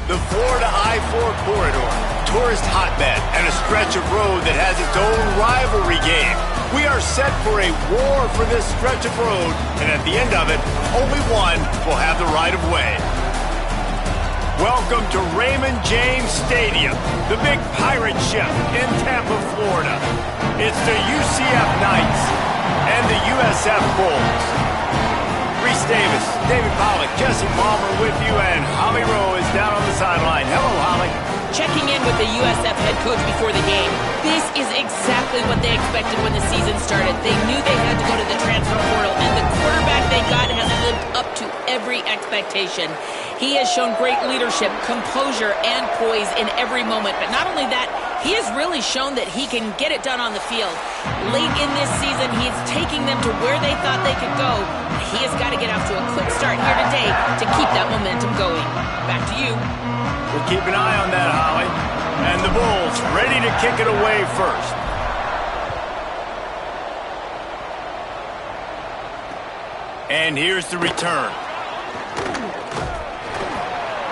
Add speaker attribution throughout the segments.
Speaker 1: The Florida I-4 corridor, tourist hotbed, and a stretch of road that has its own rivalry game. We are set for a war for this stretch of road, and at the end of it, only one will have the right of way. Welcome to Raymond James Stadium, the big pirate ship in Tampa, Florida. It's the UCF Knights and the USF Bulls. Reese Davis, David Pollock, Jesse Palmer with you, and Holly Rowe is down on the sideline. Hello, Holly.
Speaker 2: Checking in with the USF head coach before the game. This is exactly what they expected when the season started. They knew they had to go to the transfer portal, and the quarterback they got has lived up to every expectation. He has shown great leadership, composure, and poise in every moment. But not only that, he has really shown that he can get it done on the field. Late in this season, he's taking them to where they thought they could go. He has got to get off to a quick start here today to keep that momentum going. Back to you.
Speaker 1: We'll keep an eye on that, Holly. And the Bulls ready to kick it away first. And here's the return.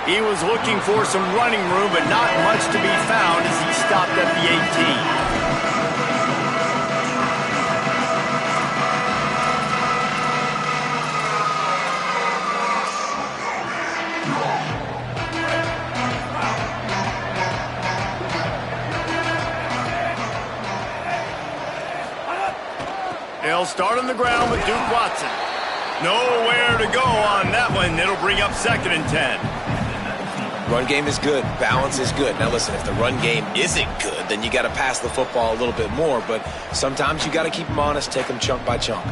Speaker 1: He was looking for some running room, but not much to be found as he stopped at the 18. They'll start on the ground with Duke Watson. Nowhere to go on that one. It'll bring up 2nd and 10.
Speaker 3: Run game is good. Balance is good. Now listen, if the run game isn't good, then you got to pass the football a little bit more. But sometimes you got to keep them honest, take them chunk by chunk.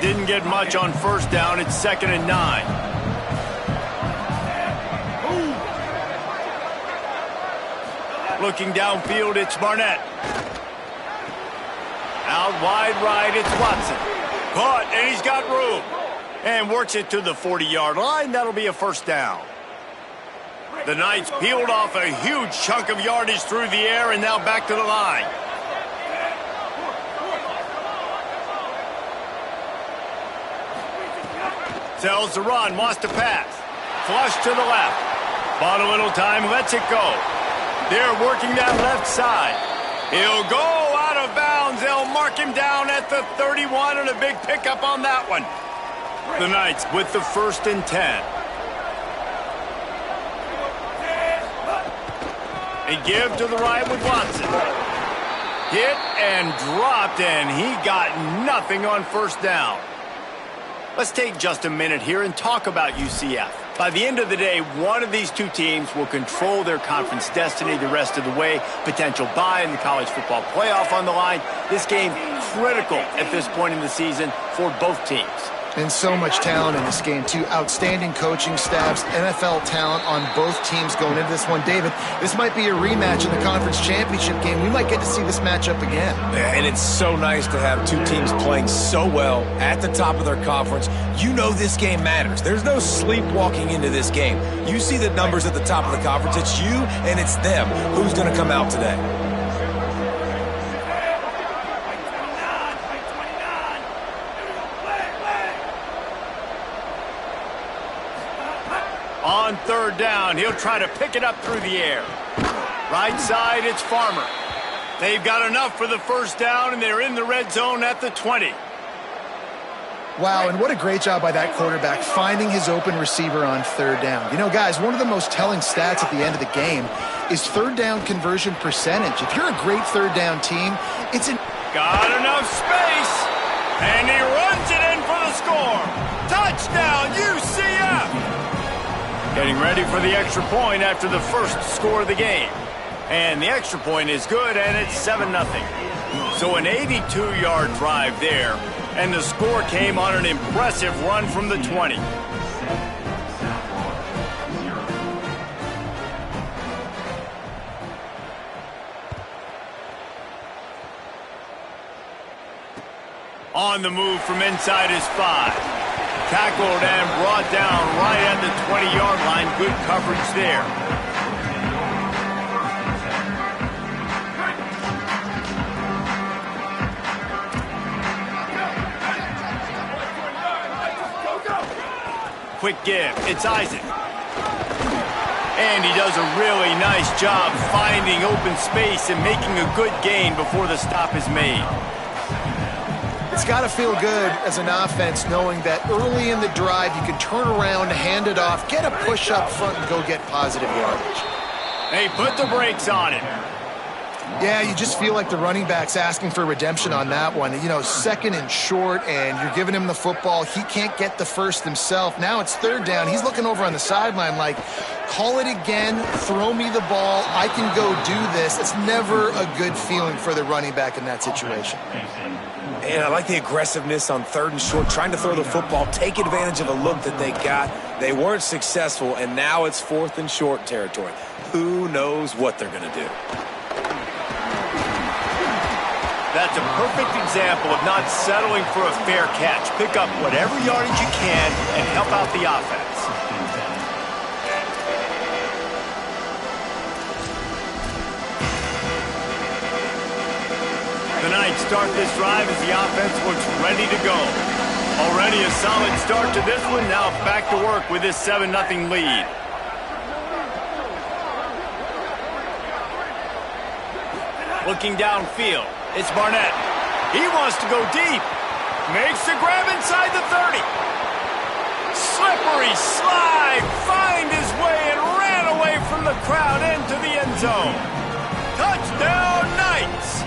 Speaker 1: Didn't get much on first down. It's 2nd and 9. Looking downfield, it's Barnett. Out wide right, it's Watson. Caught, and he's got room. And works it to the 40-yard line. That'll be a first down. The Knights peeled off a huge chunk of yardage through the air and now back to the line. Tells the run, wants to pass. Flush to the left. Bought a little time, lets it go. They're working that left side. He'll go out of bounds. They'll mark him down at the 31, and a big pickup on that one. The Knights with the 1st and 10. They give to the right with Watson. Hit and dropped, and he got nothing on first down. Let's take just a minute here and talk about UCF. By the end of the day, one of these two teams will control their conference destiny the rest of the way. Potential bye in the college football playoff on the line. This game critical at this point in the season for both teams.
Speaker 4: And so much talent in this game, too. Outstanding coaching staffs, NFL talent on both teams going into this one. David, this might be a rematch in the conference championship game. We might get to see this matchup again.
Speaker 3: And it's so nice to have two teams playing so well at the top of their conference. You know this game matters. There's no sleepwalking into this game. You see the numbers at the top of the conference. It's you and it's them. Who's going to come out today?
Speaker 1: On 3rd down, he'll try to pick it up through the air. Right side, it's Farmer. They've got enough for the first down, and they're in the red zone at the 20.
Speaker 4: Wow, and what a great job by that quarterback, finding his open receiver on 3rd down. You know, guys, one of the most telling stats at the end of the game is 3rd down conversion percentage. If you're a great 3rd down team, it's an...
Speaker 1: Got enough space, and he runs it in for the score. Touchdown, UCF! Getting ready for the extra point after the first score of the game. And the extra point is good, and it's 7-0. So an 82-yard drive there, and the score came on an impressive run from the 20. On the move from inside his 5. Tackled and brought down right at the 20-yard line. Good coverage there. Quick give. It's Isaac. And he does a really nice job finding open space and making a good gain before the stop is made.
Speaker 4: It's got to feel good as an offense knowing that early in the drive you can turn around, hand it off, get a push up front, and go get positive yardage.
Speaker 1: They put the brakes on it.
Speaker 4: Yeah, you just feel like the running back's asking for redemption on that one. You know, 2nd and short, and you're giving him the football. He can't get the first himself. Now it's 3rd down. He's looking over on the sideline like, call it again, throw me the ball, I can go do this. It's never a good feeling for the running back in that situation.
Speaker 3: And I like the aggressiveness on 3rd and short, trying to throw the football, take advantage of a look that they got. They weren't successful, and now it's 4th and short territory. Who knows what they're going to do?
Speaker 1: That's a perfect example of not settling for a fair catch. Pick up whatever yardage you can and help out the offense. The Knights start this drive as the offense looks ready to go. Already a solid start to this one. Now back to work with this 7-0 lead. Looking downfield. It's Barnett. He wants to go deep. Makes the grab inside the 30. Slippery slide. Find his way and ran away from the crowd into the end zone. Touchdown, Knights.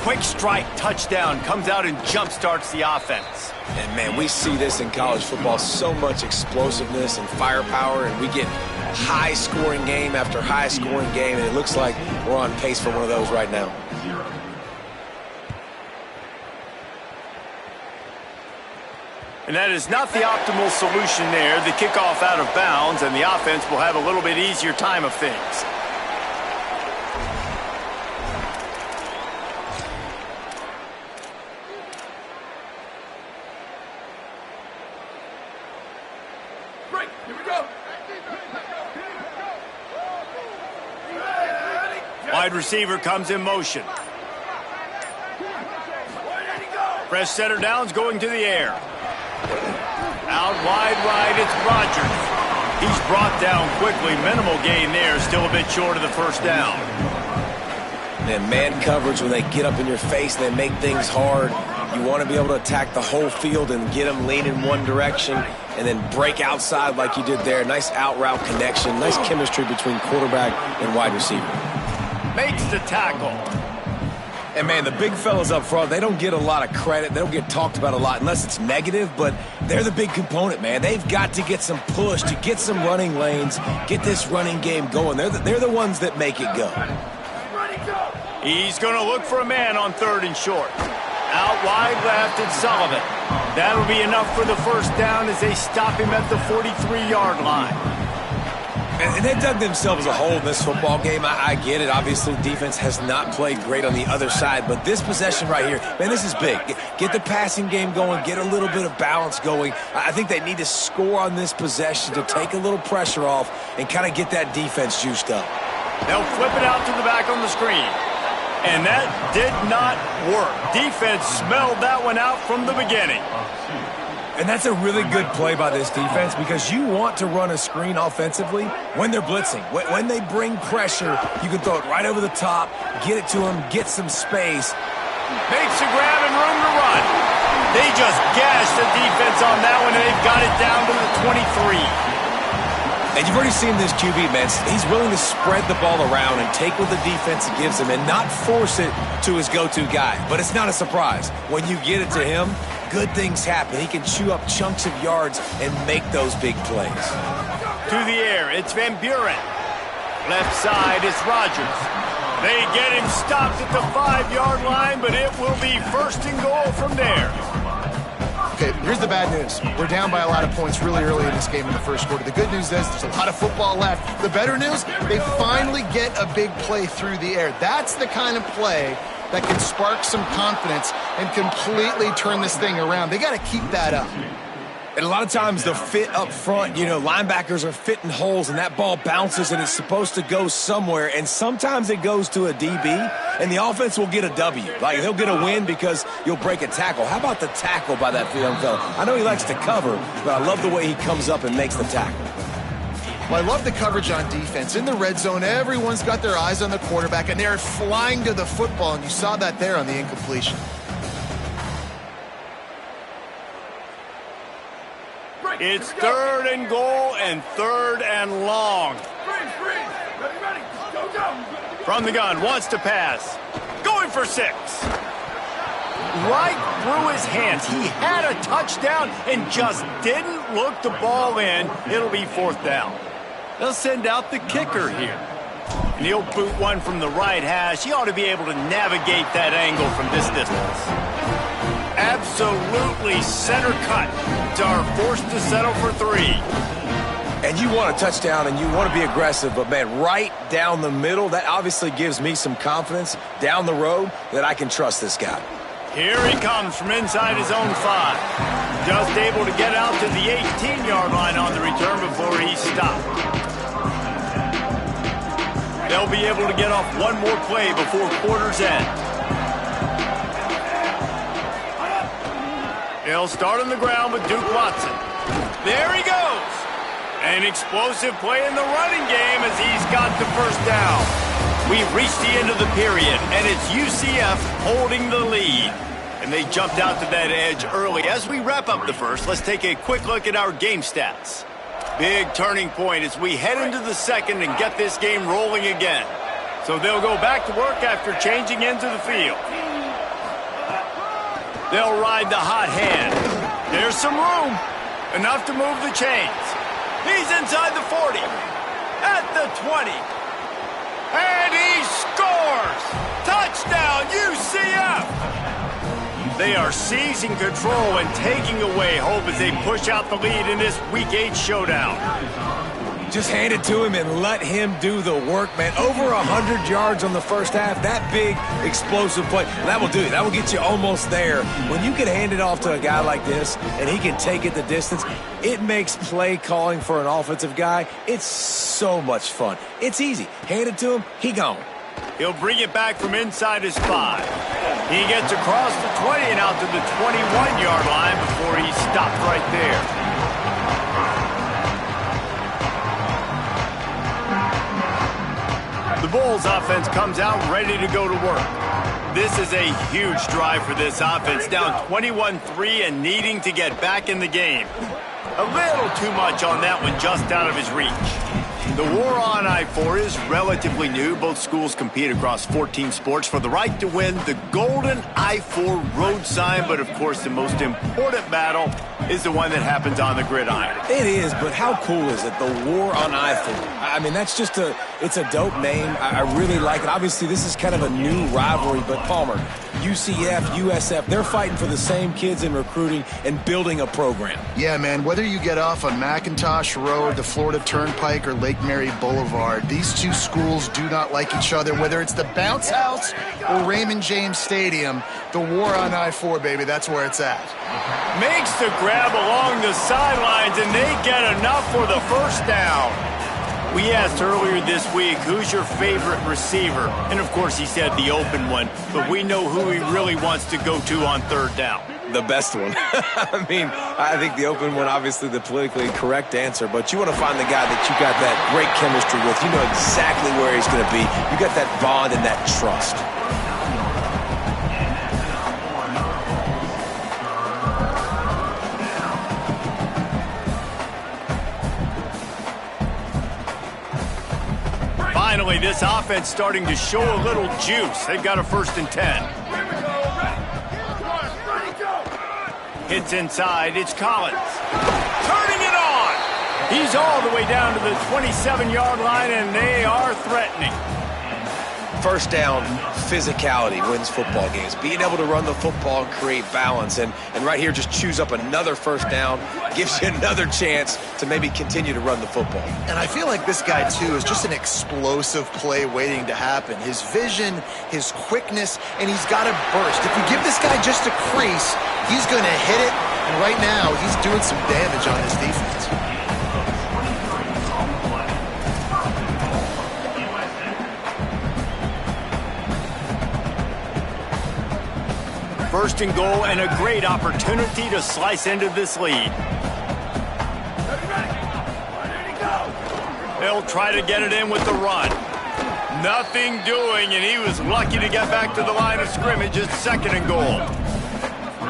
Speaker 1: Quick strike touchdown comes out and jump starts the offense.
Speaker 3: And, man, we see this in college football, so much explosiveness and firepower, and we get high-scoring game after high-scoring game, and it looks like we're on pace for one of those right now.
Speaker 1: And that is not the optimal solution there. The kickoff out of bounds, and the offense will have a little bit easier time of things. Wide receiver comes in motion. Fresh setter downs going to the air. Out wide right, it's Rogers. He's brought down quickly. Minimal gain there, still a bit short of the first down.
Speaker 3: And man coverage, when they get up in your face and they make things hard, you want to be able to attack the whole field and get them leaning one direction and then break outside like you did there. Nice out route connection, nice chemistry between quarterback and wide receiver.
Speaker 1: Makes the tackle.
Speaker 3: And, man, the big fellas up front, they don't get a lot of credit. They don't get talked about a lot unless it's negative, but they're the big component, man. They've got to get some push, to get some running lanes, get this running game going. They're the ones that make it go.
Speaker 1: He's going to look for a man on 3rd and short. Out wide left, it's Sullivan. That'll be enough for the first down as they stop him at the 43-yard line.
Speaker 3: And they dug themselves a hole in this football game. I get it. Obviously, defense has not played great on the other side. But this possession right here, man, this is big. Get the passing game going. Get a little bit of balance going. I think they need to score on this possession to take a little pressure off and kind of get that defense juiced up.
Speaker 1: They'll flip it out to the back on the screen. And that did not work. Defense smelled that one out from the beginning.
Speaker 3: And that's a really good play by this defense because you want to run a screen offensively when they're blitzing. When they bring pressure, you can throw it right over the top, get it to them, get some space.
Speaker 1: Makes a grab and room to run. They just gashed the defense on that one, and they've got it down to the 23.
Speaker 3: And you've already seen this QB, man. He's willing to spread the ball around and take what the defense gives him and not force it to his go-to guy. But it's not a surprise. When you get it to him, good things happen. He can chew up chunks of yards and make those big plays.
Speaker 1: To the air, it's Van Buren. Left side, it's Rogers. They get him stopped at the 5-yard line, but it will be 1st and goal from there.
Speaker 4: Okay, here's the bad news. We're down by a lot of points really early in this game in the first quarter. The good news is there's a lot of football left. The better news, they finally get a big play through the air. That's the kind of play that can spark some confidence and completely turn this thing around. They got to keep that up.
Speaker 3: And a lot of times the fit up front, linebackers are fitting holes and that ball bounces and it's supposed to go somewhere. And sometimes it goes to a DB and the offense will get a W. Like they'll get a win because you'll break a tackle. How about the tackle by that young fella? I know he likes to cover, but I love the way he comes up and makes the tackle.
Speaker 4: Well, I love the coverage on defense. In the red zone, everyone's got their eyes on the quarterback and they're flying to the football. And you saw that there on the incompletion.
Speaker 1: It's 3rd and goal and 3rd and long. From the gun, wants to pass. Going for 6. Right through his hands. He had a touchdown and just didn't look the ball in. It'll be 4th down. They'll send out the kicker here. And he'll boot one from the right hash. He ought to be able to navigate that angle from this distance. Absolutely center cut. Are forced to settle for 3.
Speaker 3: And you want a touchdown and you want to be aggressive, but man, right down the middle, that obviously gives me some confidence down the road that I can trust this guy.
Speaker 1: Here he comes from inside his own 5. Just able to get out to the 18-yard line on the return before he stopped. They'll be able to get off one more play before quarter's end. He'll start on the ground with Duke Watson. There he goes. An explosive play in the running game as he's got the 1st down. We've reached the end of the period, and it's UCF holding the lead. And they jumped out to that edge early. As we wrap up the 1st, let's take a quick look at our game stats. Big turning point as we head into the 2nd and get this game rolling again. So they'll go back to work after changing into the field. They'll ride the hot hand. There's some room. Enough to move the chains. He's inside the 40. At the 20. And he scores! Touchdown, UCF! They are seizing control and taking away hope as they push out the lead in this Week 8 showdown.
Speaker 3: Just hand it to him and let him do the work, man. Over 100 yards on the 1st half. That big, explosive play. That will do it. That will get you almost there. When you can hand it off to a guy like this and he can take it the distance, it makes play calling for an offensive guy, it's so much fun. It's easy. Hand it to him, he gone.
Speaker 1: He'll bring it back from inside his 5. He gets across the 20 and out to the 21-yard line before he stopped right there. The Bulls offense comes out ready to go to work. This is a huge drive for this offense, down 21-3 and needing to get back in the game. A little too much on that one, just out of his reach. The war on I-4 is relatively new. Both schools compete across 14 sports for the right to win the golden I-4 road sign. But, of course, the most important battle is the one that happens on the gridiron.
Speaker 3: It is, but how cool is it, the war on I-4? I mean, that's just it's a dope name. I really like it. Obviously, this is kind of a new rivalry, but Palmer, UCF, USF, they're fighting for the same kids in recruiting and building a program.
Speaker 4: Yeah, man, whether you get off on McIntosh Road, the Florida Turnpike, or Lake Mary Boulevard, these two schools do not like each other. Whether it's the Bounce House or Raymond James Stadium, the war on I-4, baby, that's where it's at.
Speaker 1: Makes the grab along the sidelines, and they get enough for the 1st down. We asked earlier this week, who's your favorite receiver? And, of course, he said the open one, but we know who he really wants to go to on 3rd down.
Speaker 3: The best one. I mean, I think the open one, obviously the politically correct answer, but you want to find the guy that you got that great chemistry with. You know exactly where he's going to be. You got that bond and that trust.
Speaker 1: Finally, this offense starting to show a little juice. They've got a 1st and 10. Hits inside, it's Collins. Turning it on! He's all the way down to the 27-yard line, and they are threatening.
Speaker 3: 1st down, physicality wins football games. Being able to run the football and create balance. And right here, just choose up another 1st down. Gives you another chance to maybe continue to run the football.
Speaker 4: And I feel like this guy, too, is just an explosive play waiting to happen. His vision, his quickness, and he's got to burst. If you give this guy just a crease, he's going to hit it And right now, he's doing some damage on his defense.
Speaker 1: First and goal, and a great opportunity to slice into this lead. They'll try to get it in with the run. Nothing doing, and he was lucky to get back to the line of scrimmage at second and goal.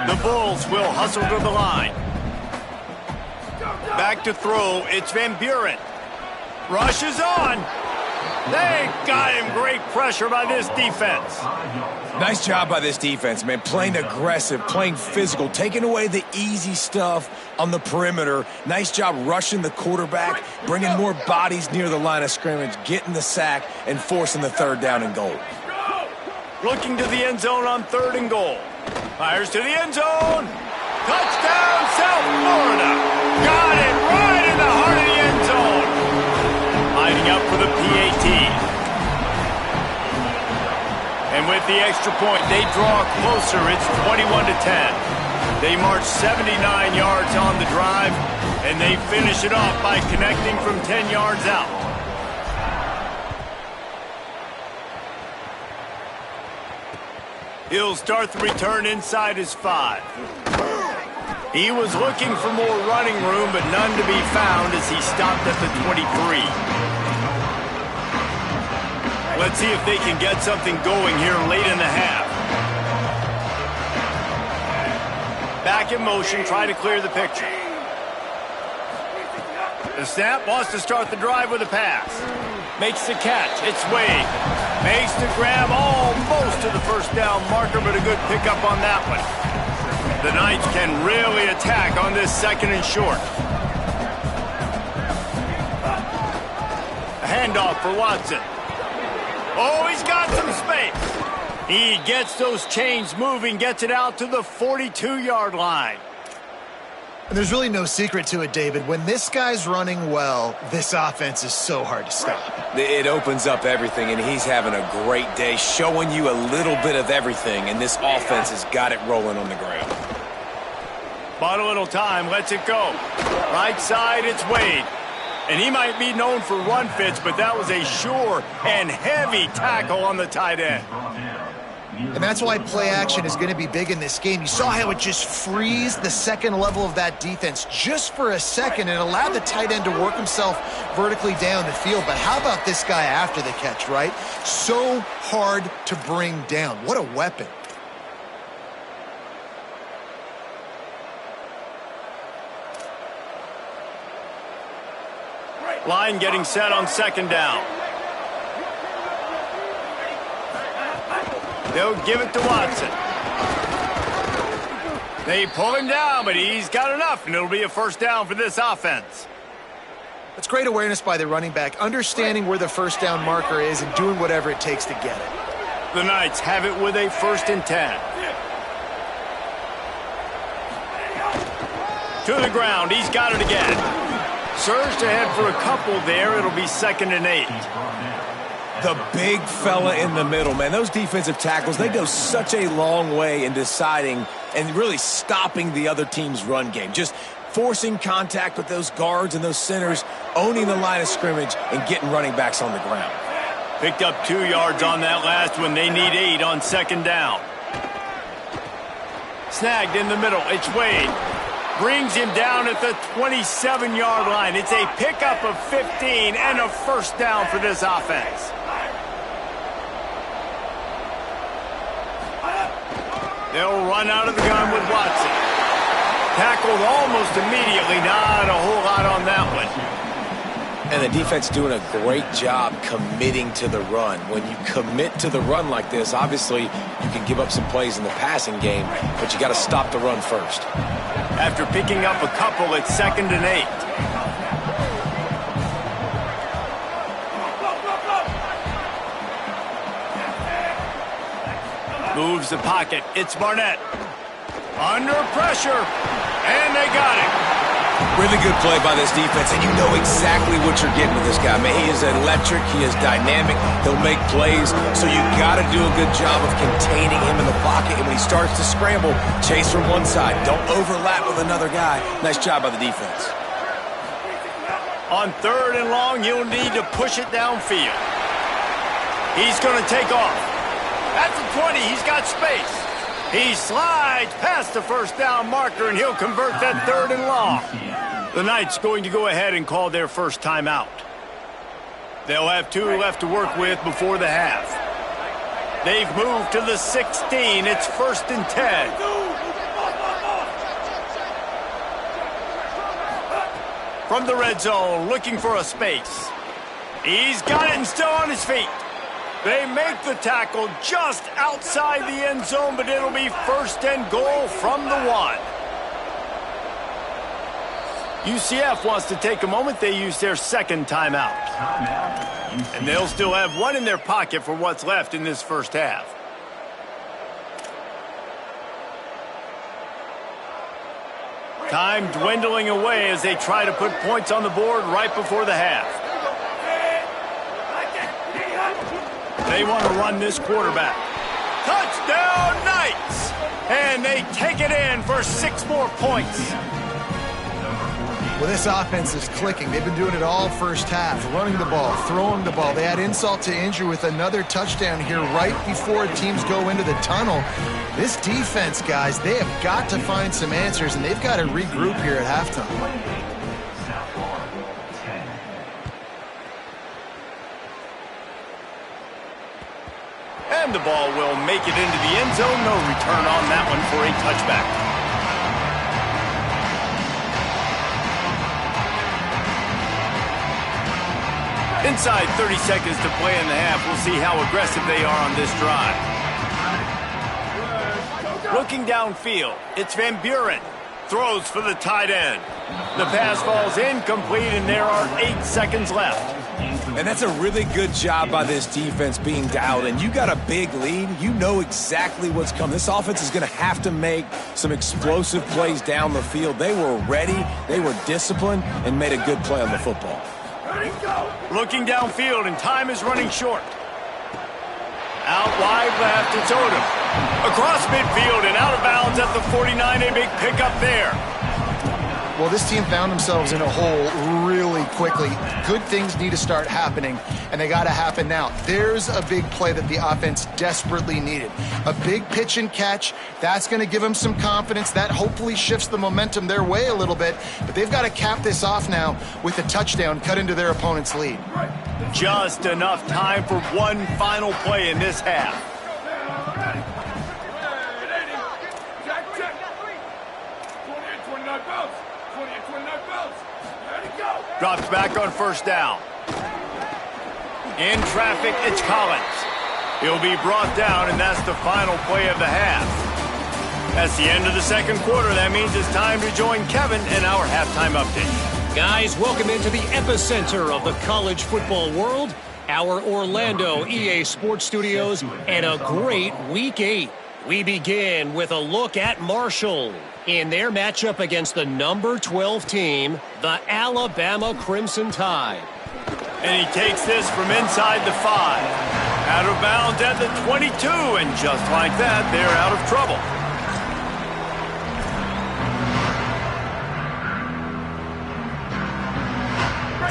Speaker 1: The Bulls will hustle to the line. Back to throw, it's Van Buren. Rushes on. They got him. Great pressure by this defense.
Speaker 3: Nice job by this defense, man. Playing aggressive, playing physical, taking away the easy stuff on the perimeter. Nice job rushing the quarterback, bringing more bodies near the line of scrimmage, getting the sack, and forcing the third down and goal.
Speaker 1: Looking to the end zone on third and goal. Fires to the end zone. Touchdown, South Florida. Got it right in the heart of the end zone. Lining up for the PAT. And with the extra point, they draw closer. It's 21-10. They march 79 yards on the drive, and they finish it off by connecting from 10 yards out. He'll start the return inside his 5. He was looking for more running room, but none to be found as he stopped at the 23. Let's see if they can get something going here late in the half. Back in motion, try to clear the picture. The snap wants to start the drive with a pass. Makes the catch. It's Wade. Makes the grab almost to the first down marker, but a good pickup on that one. The Knights can really attack on this second and short. A handoff for Watson. Oh, he's got some space. He gets those chains moving, gets it out to the 42-yard line.
Speaker 4: And there's really no secret to it, David. When this guy's running well, this offense is so hard to stop.
Speaker 3: It opens up everything, and he's having a great day, showing you a little bit of everything, and this offense has got it rolling on the ground.
Speaker 1: Bought a little time, lets it go. Right side, it's Wade. And he might be known for run fits, but that was a sure and heavy tackle on the tight end.
Speaker 4: And that's why play action is going to be big in this game. You saw how it just frees the second level of that defense just for a second and allowed the tight end to work himself vertically down the field. But how about this guy after the catch, right? So hard to bring down. What a weapon.
Speaker 1: Line getting set on second down. They'll give it to Watson. They pull him down, but he's got enough, and it'll be a first down for this offense.
Speaker 4: That's great awareness by the running back, understanding where the first down marker is and doing whatever it takes to get it.
Speaker 1: The Knights have it with a 1st and 10. To the ground, he's got it again. Surged ahead for a couple there. It'll be 2nd and 8.
Speaker 3: The big fella in the middle, man. Those defensive tackles, they go such a long way in deciding and really stopping the other team's run game. Just forcing contact with those guards and those centers, owning the line of scrimmage, and getting running backs on the ground.
Speaker 1: Picked up 2 yards on that last one. They need 8 on second down. Snagged in the middle. It's Wade. Brings him down at the 27-yard line. It's a pickup of 15 and a first down for this offense. They'll run out of the gun with Watson. Tackled almost immediately. Not a whole lot on that one.
Speaker 3: And the defense doing a great job committing to the run. When you commit to the run like this, obviously you can give up some plays in the passing game, but you got to stop the run first.
Speaker 1: After picking up a couple, it's 2nd and 8. Moves the pocket. It's Barnett. Under pressure. And they got him.
Speaker 3: Really good play by this defense, and you know exactly what you're getting with this guy. Man, he is electric. He is dynamic. He'll make plays, so you got to do a good job of containing him in the pocket. And when he starts to scramble, chase from one side. Don't overlap with another guy. Nice job by the defense.
Speaker 1: On 3rd and long, you'll need to push it downfield. He's going to take off. At the 20, he's got space. He slides past the first down marker, and he'll convert that 3rd and long. The Knights going to go ahead and call their first timeout. They'll have 2 left to work with before the half. They've moved to the 16. It's 1st and 10. From the red zone, looking for a space. He's got it and still on his feet. They make the tackle just outside the end zone, but it'll be 1st and goal from the 1. UCF wants to take a moment. They use their 2nd timeout. And they'll still have 1 in their pocket for what's left in this first half. Time dwindling away as they try to put points on the board right before the half. They want to run this quarterback. Touchdown, Knights! And they take it in for 6 more points.
Speaker 4: Well, this offense is clicking. They've been doing it all first half, running the ball, throwing the ball. They add insult to injury with another touchdown here right before teams go into the tunnel. This defense, guys, they have got to find some answers, and they've got to regroup here at halftime.
Speaker 1: And the ball will make it into the end zone. No return on that one for a touchback. Inside 30 seconds to play in the half. We'll see how aggressive they are on this drive. Looking downfield, it's Van Buren. Throws for the tight end. The pass falls incomplete, and there are 8 seconds left.
Speaker 3: And that's a really good job by this defense being dialed in. You got a big lead. You know exactly what's coming. This offense is going to have to make some explosive plays down the field. They were ready, they were disciplined, and made a good play on the football.
Speaker 1: Looking downfield, and time is running short. Out wide left, it's Odom. Across midfield and out of bounds at the 49, a big pickup there.
Speaker 4: Well, this team found themselves in a hole really quickly. Good things need to start happening, and they got to happen now. There's a big play that the offense desperately needed. A big pitch and catch. That's going to give them some confidence. That hopefully shifts the momentum their way a little bit, but they've got to cap this off now with a touchdown cut into their opponent's lead.
Speaker 1: Just enough time for one final play in this half. Drops back on first down. In traffic, it's Collins. He'll be brought down, and that's the final play of the half. That's the end of the second quarter. That means it's time to join Kevin in our halftime update.
Speaker 5: Guys, welcome into the epicenter of the college football world, our Orlando EA Sports Studios, and a great Week 8. We begin with a look at Marshall in their matchup against the number 12 team, the Alabama Crimson Tide.
Speaker 1: And he takes this from inside the 5. Out of bounds at the 22, and just like that, they're out of trouble.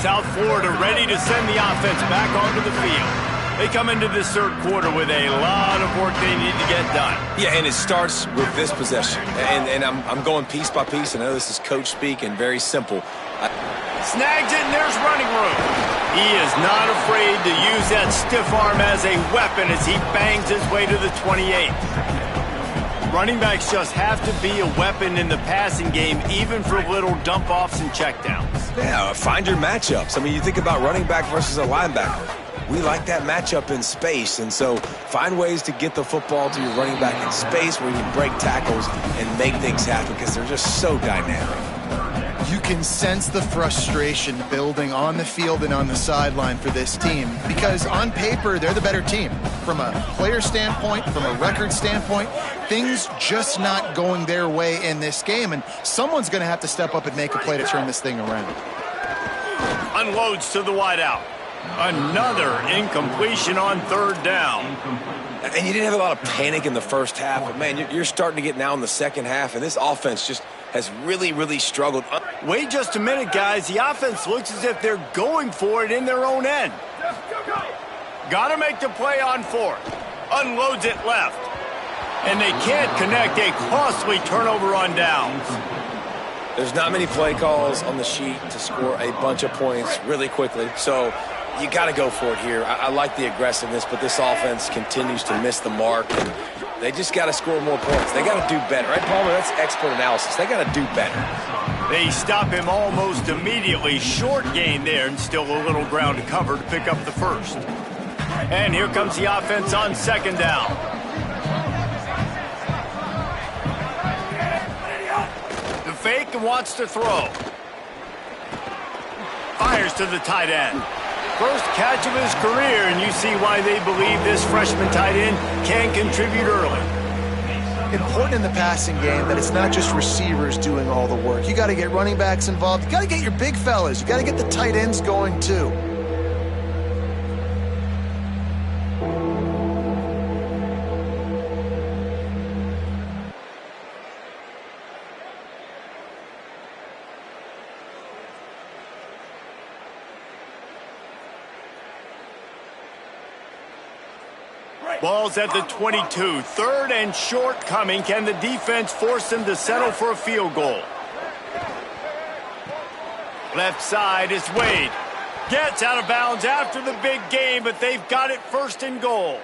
Speaker 1: South Florida ready to send the offense back onto the field. They come into this third quarter with a lot of work they need to get done.
Speaker 3: Yeah, and it starts with this possession. And I'm going piece by piece. I know this is coach speak and very simple.
Speaker 1: Snags it, and there's running room. He is not afraid to use that stiff arm as a weapon as he bangs his way to the 28. Running backs just have to be a weapon in the passing game, even for little dump-offs and checkdowns.
Speaker 3: Yeah, find your matchups. I mean, you think about running back versus a linebacker. We like that matchup in space, and so find ways to get the football to your running back in space where you can break tackles and make things happen because they're just so dynamic.
Speaker 4: You can sense the frustration building on the field and on the sideline for this team because on paper, they're the better team. From a player standpoint, from a record standpoint, things just not going their way in this game, and someone's going to have to step up and make a play to turn this thing around.
Speaker 1: Unloads to the wideout. Another incompletion on third down.
Speaker 3: And you didn't have a lot of panic in the first half, but, man, you're starting to get now in the second half, and this offense just has really, really struggled.
Speaker 1: Wait just a minute, guys. The offense looks as if they're going for it in their own end. Got to make the play on fourth. Unloads it left. And they can't connect a costly turnover on downs.
Speaker 3: There's not many play calls on the sheet to score a bunch of points really quickly, so you got to go for it here. I like the aggressiveness, but this offense continues to miss the mark, and they just got to score more points. They got to do better, right, Palmer? That's expert analysis. They got to do better.
Speaker 1: They stop him almost immediately. Short gain there, and still a little ground to cover to pick up the first. And here comes the offense on second down. The fake and wants to throw. Fires to the tight end. First catch of his career, and you see why they believe this freshman tight end can contribute early.
Speaker 4: Important in the passing game that it's not just receivers doing all the work. You got to get running backs involved. You got to get your big fellas. You got to get the tight ends going too.
Speaker 1: Ball's at the 22. Third and short coming. Can the defense force them to settle for a field goal? Left side is Wade. Gets out of bounds after the big game, but they've got it first and goal.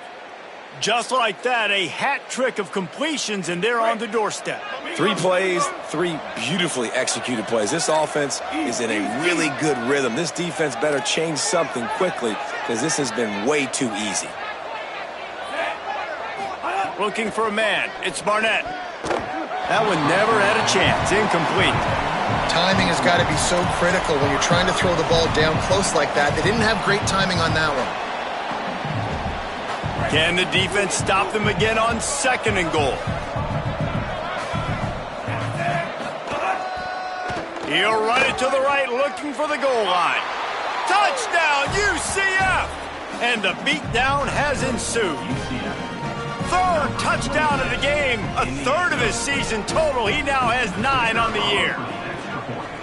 Speaker 1: Just like that, a hat trick of completions, and they're on the doorstep.
Speaker 3: 3 plays, 3 beautifully executed plays. This offense is in a really good rhythm. This defense better change something quickly because this has been way too easy.
Speaker 1: Looking for a man. It's Barnett. That one never had a chance. Incomplete.
Speaker 4: Timing has got to be so critical when you're trying to throw the ball down close like that. They didn't have great timing on that one.
Speaker 1: Can the defense stop them again on second and goal? He'll run it to the right, looking for the goal line. Touchdown, UCF! And the beatdown has ensued. Third touchdown of the game, a third of his season total. He now has 9 on the year.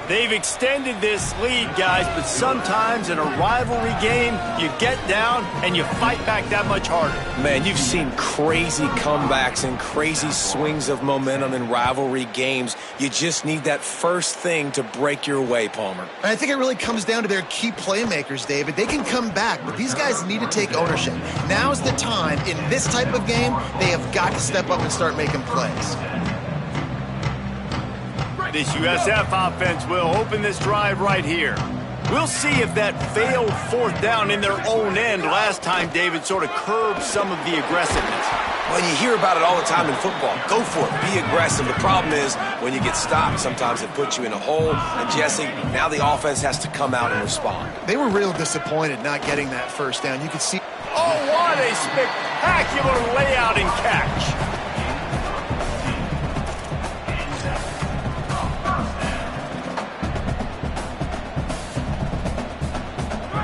Speaker 1: They've extended this lead, guys, but sometimes in a rivalry game, you get down and you fight back that much harder.
Speaker 3: Man, you've seen crazy comebacks and crazy swings of momentum in rivalry games. You just need that first thing to break your way, Palmer.
Speaker 4: And I think it really comes down to their key playmakers, David. They can come back, but these guys need to take ownership. Now's the time. In this type of game, they have got to step up and start making plays.
Speaker 1: This USF offense will open this drive right here. We'll see if that failed fourth down in their own end last time, David, sort of curbed some of the aggressiveness.
Speaker 3: Well, you hear about it all the time in football. Go for it. Be aggressive. The problem is when you get stopped, sometimes it puts you in a hole. And, Jesse, now the offense has to come out and respond.
Speaker 4: They were real disappointed not getting that first down. You could see.
Speaker 1: Oh, what a spectacular layout and catch.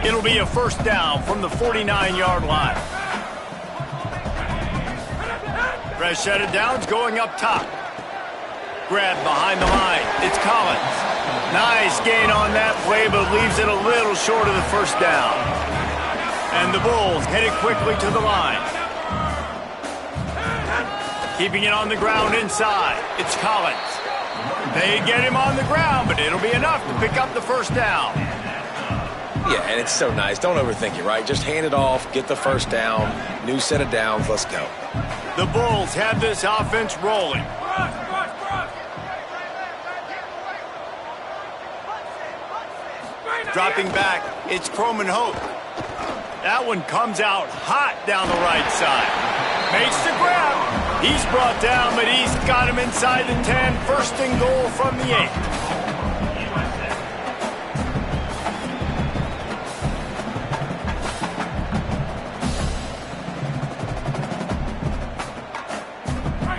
Speaker 1: It'll be a first down from the 49-yard line. Fresh set of downs going up top. Grab behind the line. It's Collins. Nice gain on that play, but leaves it a little short of the first down. And the Bulls headed quickly to the line. Keeping it on the ground inside. It's Collins. They get him on the ground, but it'll be enough to pick up the first down.
Speaker 3: Yeah, and it's so nice. Don't overthink it, right? Just hand it off, get the first down, new set of downs, let's go.
Speaker 1: The Bulls have this offense rolling. Dropping back, it's Croman Hope. That one comes out hot down the right side. Makes the grab. He's brought down, but he's got him inside the 10. First and goal from the 8.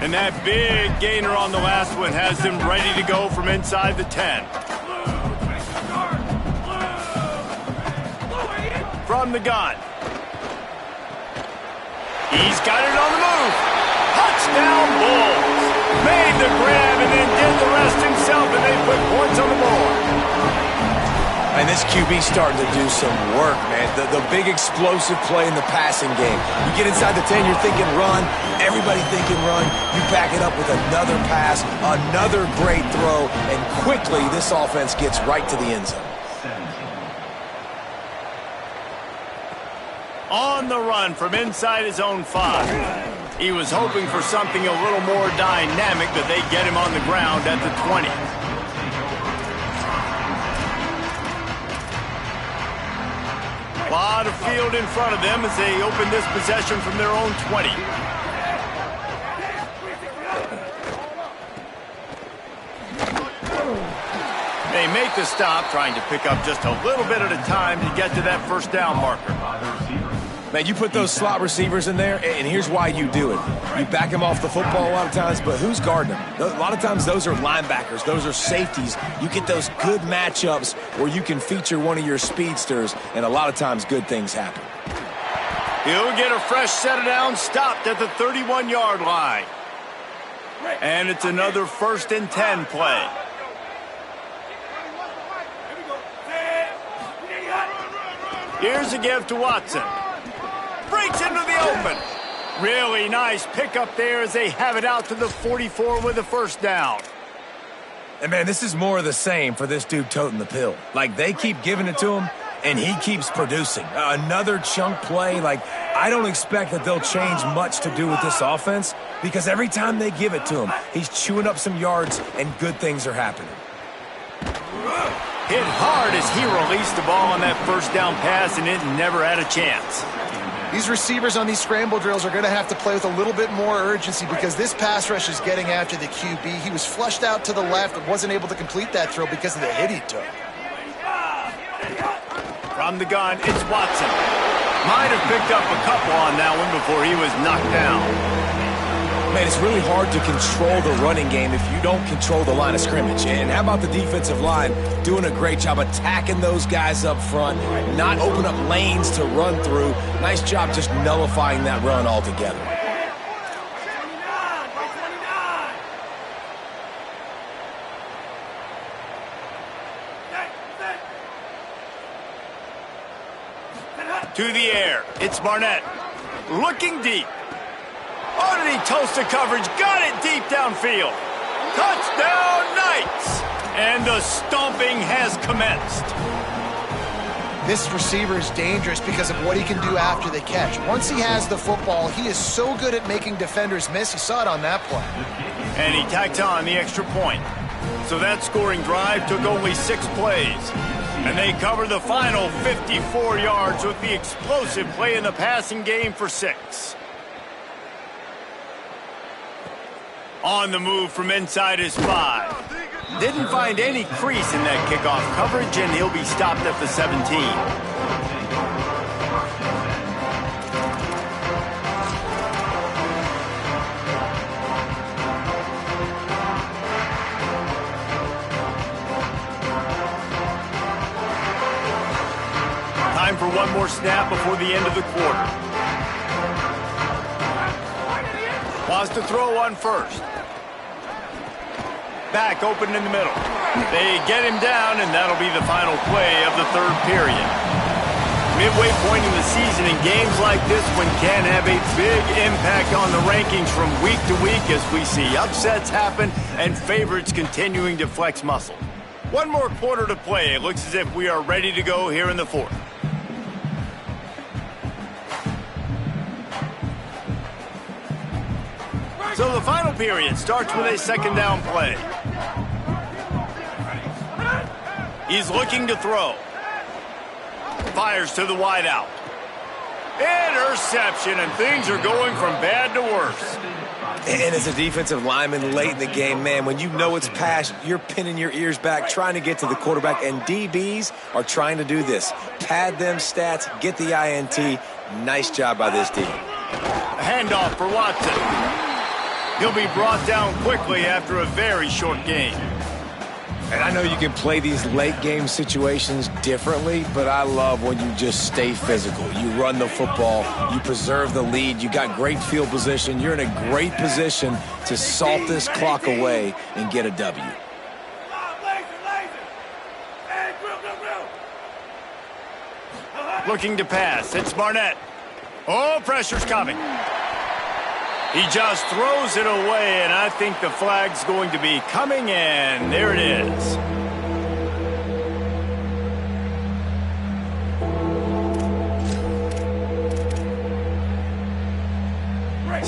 Speaker 1: And that big gainer on the last one has them ready to go from inside the 10. From the gun. He's got it on the move. Touchdown Bulls. Made the grab and then did the rest himself, and they put points on the board.
Speaker 3: And this QB's starting to do some work, man. The big explosive play in the passing game. You get inside the 10, you're thinking run. Everybody thinking run. You back it up with another pass, another great throw, and quickly this offense gets right to the end zone.
Speaker 1: On the run from inside his own 5. He was hoping for something a little more dynamic, but they get him on the ground at the 20. A lot of field in front of them as they open this possession from their own 20. They make the stop, trying to pick up just a little bit at a time to get to that first down marker.
Speaker 3: Man, you put those slot receivers in there, and here's why you do it. You back them off the football a lot of times, but who's guarding them? A lot of times those are linebackers. Those are safeties. You get those good matchups where you can feature one of your speedsters, and a lot of times good things happen.
Speaker 1: He'll get a fresh set of downs stopped at the 31-yard line. And it's another 1st and 10 play. Here's a give to Watson. Breaks into the open. Really nice pickup there as they have it out to the 44 with a first down.
Speaker 3: And, man, this is more of the same for this dude toting the pill. Like, they keep giving it to him, and he keeps producing. Another chunk play. Like, I don't expect that they'll change much to do with this offense because every time they give it to him, he's chewing up some yards, and good things are happening.
Speaker 1: Hit hard as he released the ball on that first down pass, and it never had a chance.
Speaker 4: These receivers on these scramble drills are going to have to play with a little bit more urgency because this pass rush is getting after the QB. He was flushed out to the left and wasn't able to complete that throw because of the hit he took.
Speaker 1: From the gun, it's Watson. Might have picked up a couple on that one before he was knocked down.
Speaker 3: Man, it's really hard to control the running game if you don't control the line of scrimmage. And how about the defensive line doing a great job attacking those guys up front, not open up lanes to run through. Nice job just nullifying that run altogether.
Speaker 1: To the air, it's Barnett. Looking deep. Oh, did he toast the coverage? Got it deep downfield. Touchdown, Knights! And the stomping has commenced.
Speaker 4: This receiver is dangerous because of what he can do after the catch. Once he has the football, he is so good at making defenders miss. You saw it on that play.
Speaker 1: And he tacked on the extra point. So that scoring drive took only 6 plays. And they cover the final 54 yards with the explosive play in the passing game for 6. On the move from inside his 5. Didn't find any crease in that kickoff coverage, and he'll be stopped at the 17. Time for one more snap before the end of the quarter. Wants to throw on first. Back open in the middle. They get him down, and that'll be the final play of the 3rd period. Midway point in the season, and games like this one can have a big impact on the rankings from week to week as we see upsets happen and favorites continuing to flex muscle. One more quarter to play. It looks as if we are ready to go here in the 4th. So the final period starts with a 2nd down play. He's looking to throw. Fires to the wideout. Interception, and things are going from bad to worse.
Speaker 3: And as a defensive lineman late in the game, man, when you know it's past, you're pinning your ears back, trying to get to the quarterback, and DBs are trying to do this. Pad them stats, get the INT. Nice job by this team.
Speaker 1: A handoff for Watson. He'll be brought down quickly after a very short game.
Speaker 3: And I know you can play these late game situations differently, but I love when you just stay physical. You run the football, you preserve the lead, you got great field position, you're in a great position to salt this clock away and get a W.
Speaker 1: Looking to pass, it's Barnett. Oh, pressure's coming. He just throws it away, and I think the flag's going to be coming in. There it is.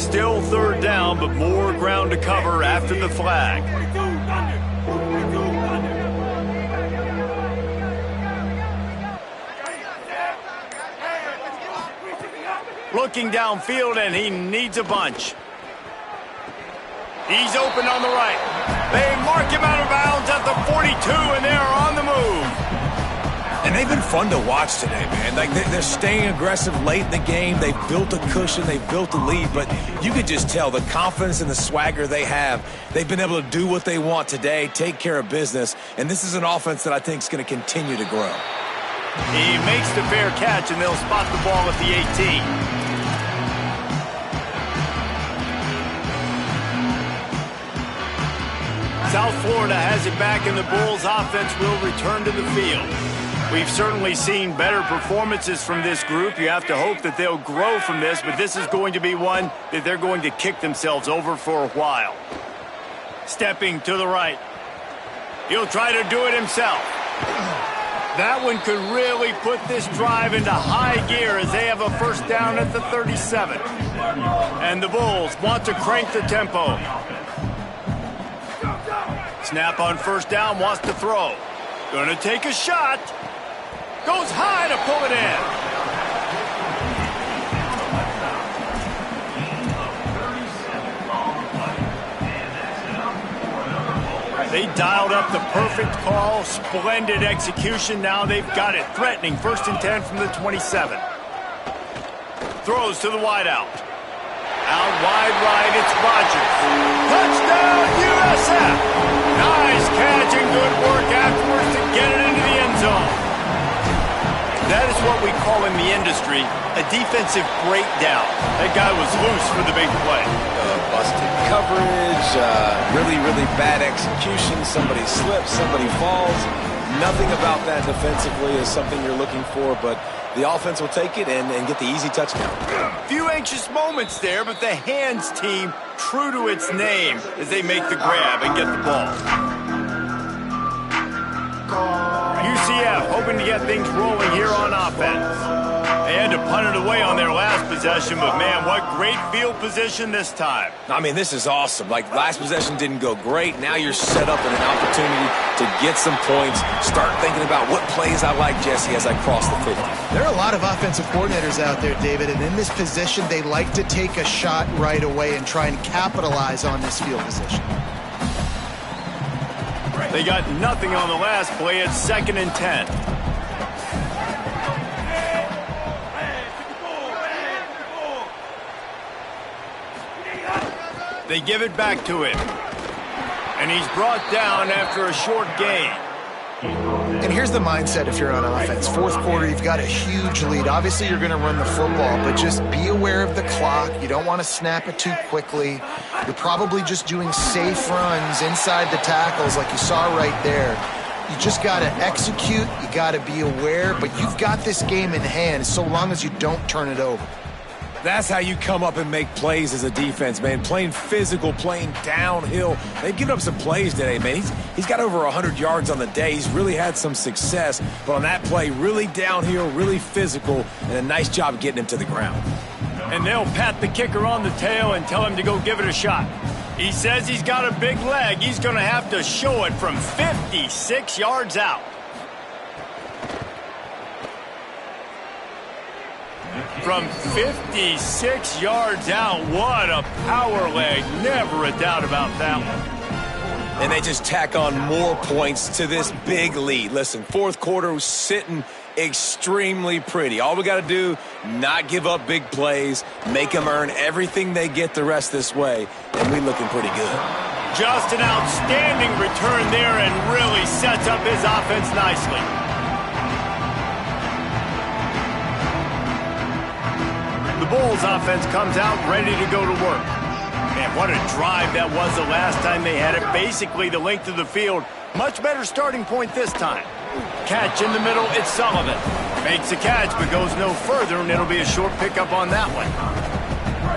Speaker 1: Still third down, but more ground to cover after the flag. Looking downfield, and he needs a bunch. He's open on the right. They mark him out of bounds at the 42, and they are on the move.
Speaker 3: And they've been fun to watch today, man. Like, they're staying aggressive late in the game. They've built a cushion. They've built a lead. But you could just tell the confidence and the swagger they have. They've been able to do what they want today, take care of business. And this is an offense that I think is going to continue to grow.
Speaker 1: He makes the fair catch, and they'll spot the ball at the 18. South Florida has it back, and the Bulls offense will return to the field. We've certainly seen better performances from this group. You have to hope that they'll grow from this, but this is going to be one that they're going to kick themselves over for a while. Stepping to the right. He'll try to do it himself. That one could really put this drive into high gear as they have a first down at the 37. And the Bulls want to crank the tempo. Snap on first down, wants to throw. Gonna take a shot. Goes high to pull it in. They dialed up the perfect call, splendid execution. Now they've got it. Threatening, 1st and 10 from the 27. Throws to the wideout. Out wide right, it's Rodgers. Touchdown, USF! Nice catch and good work afterwards to get it into the end zone. That is what we call in the industry a defensive breakdown. That guy was loose for the big play.
Speaker 3: Busted coverage, really bad execution. Somebody slips, somebody falls. Nothing about that defensively is something you're looking for, but the offense will take it and get the easy touchdown.
Speaker 1: Few anxious moments there, but the hands team true to its name as they make the grab and get the ball. UCF hoping to get things rolling here on offense. They had to punt it away on their last possession, but man, what great field position this time.
Speaker 3: I mean, this is awesome. Like, last possession didn't go great. Now you're set up in an opportunity to get some points. Start thinking about what plays I like, Jesse, as I cross the 50.
Speaker 4: There are a lot of offensive coordinators out there, David, and in this position, they like to take a shot right away and try and capitalize on this field position.
Speaker 1: They got nothing on the last play. It's 2nd and 10. They give it back to him. And he's brought down after a short gain.
Speaker 4: And here's the mindset if you're on offense. 4th quarter, you've got a huge lead. Obviously, you're going to run the football, but just be aware of the clock. You don't want to snap it too quickly. You're probably just doing safe runs inside the tackles like you saw right there. You just got to execute. You got to be aware, but you've got this game in hand so long as you don't turn it over.
Speaker 3: That's how you come up and make plays as a defense, man. Playing physical, playing downhill. They've given up some plays today, man. He's got over 100 yards on the day. He's really had some success. But on that play, really downhill, really physical, and a nice job getting him to the ground.
Speaker 1: And they'll pat the kicker on the tail and tell him to go give it a shot. He says he's got a big leg. He's going to have to show it from 56 yards out. From 56 yards out, what a power leg. Never a doubt about that one.
Speaker 3: And they just tack on more points to this big lead. Listen, 4th quarter was sitting extremely pretty. All we got to do, not give up big plays, make them earn everything they get the rest this way, and we looking pretty good.
Speaker 1: Just an outstanding return there and really sets up his offense nicely. The Bulls offense comes out ready to go to work. Man, what a drive that was the last time they had it. Basically the length of the field. Much better starting point this time. Catch in the middle, it's Sullivan. Makes the catch but goes no further, and it'll be a short pickup on that one.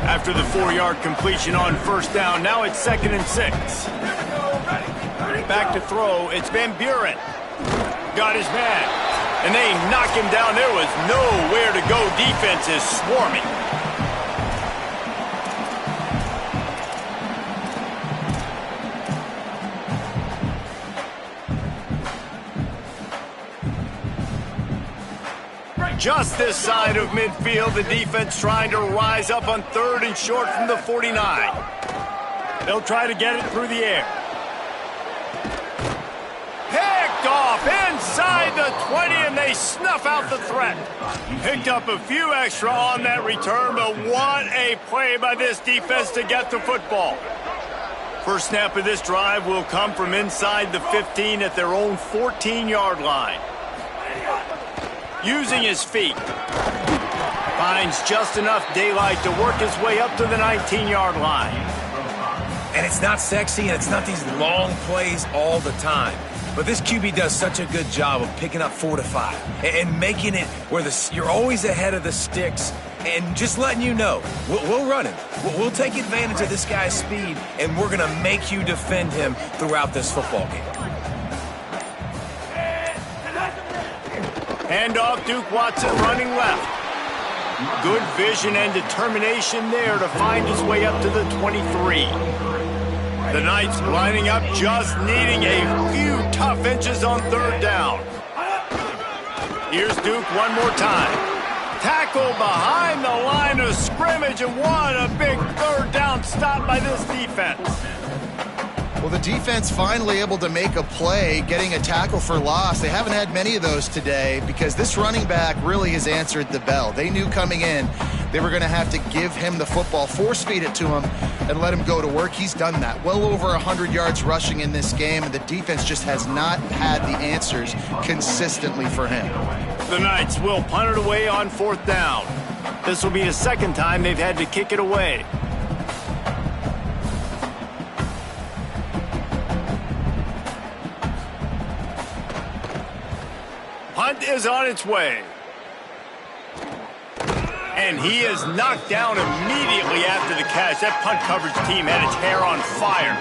Speaker 1: After the 4-yard completion on first down, now it's 2nd and 6. Back to throw, it's Van Buren. Got his man. And they knock him down. There was nowhere to go. Defense is swarming. Just this side of midfield, the defense trying to rise up on 3rd and short from the 49. They'll try to get it through the air. Picked off inside the 20, and they snuff out the threat. Picked up a few extra on that return, but what a play by this defense to get the football. First snap of this drive will come from inside the 15 at their own 14-yard line. Using his feet. Finds just enough daylight to work his way up to the 19-yard line.
Speaker 3: And it's not sexy, and it's not these long plays all the time. But this QB does such a good job of picking up 4 to 5 and making it where you're always ahead of the sticks and just letting you know, we'll run him. We'll take advantage of this guy's speed, and we're going to make you defend him throughout this football game.
Speaker 1: Handoff, Duke Watson running left. Good vision and determination there to find his way up to the 23. The Knights lining up, just needing a few tough inches on 3rd down. Here's Duke one more time. Tackle behind the line of scrimmage, and what a big 3rd down stop by this defense.
Speaker 4: Well, the defense finally able to make a play, getting a tackle for loss. They haven't had many of those today because this running back really has answered the bell. They knew coming in they were going to have to give him the football, force feed it to him, and let him go to work. He's done that. Well over 100 yards rushing in this game, and the defense just has not had the answers consistently for him.
Speaker 1: The Knights will punt it away on 4th down. This will be the 2nd time they've had to kick it away. Punt is on its way. And he is knocked down immediately after the catch. That punt coverage team had its hair on fire.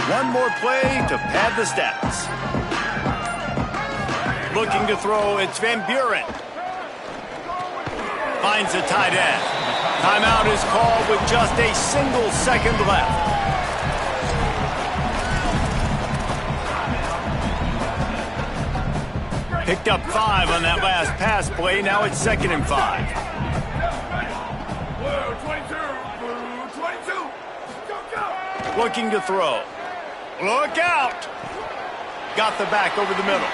Speaker 1: One more play to pad the stats. Looking to throw, it's Van Buren. Finds the tight end. Timeout is called with just a single second left. Picked up 5 on that last pass play. Now it's 2nd and 5. 22. Looking to throw. Look out. Got the back over the middle.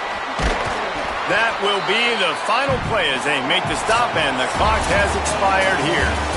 Speaker 1: That will be the final play as they make the stop, and the clock has expired here.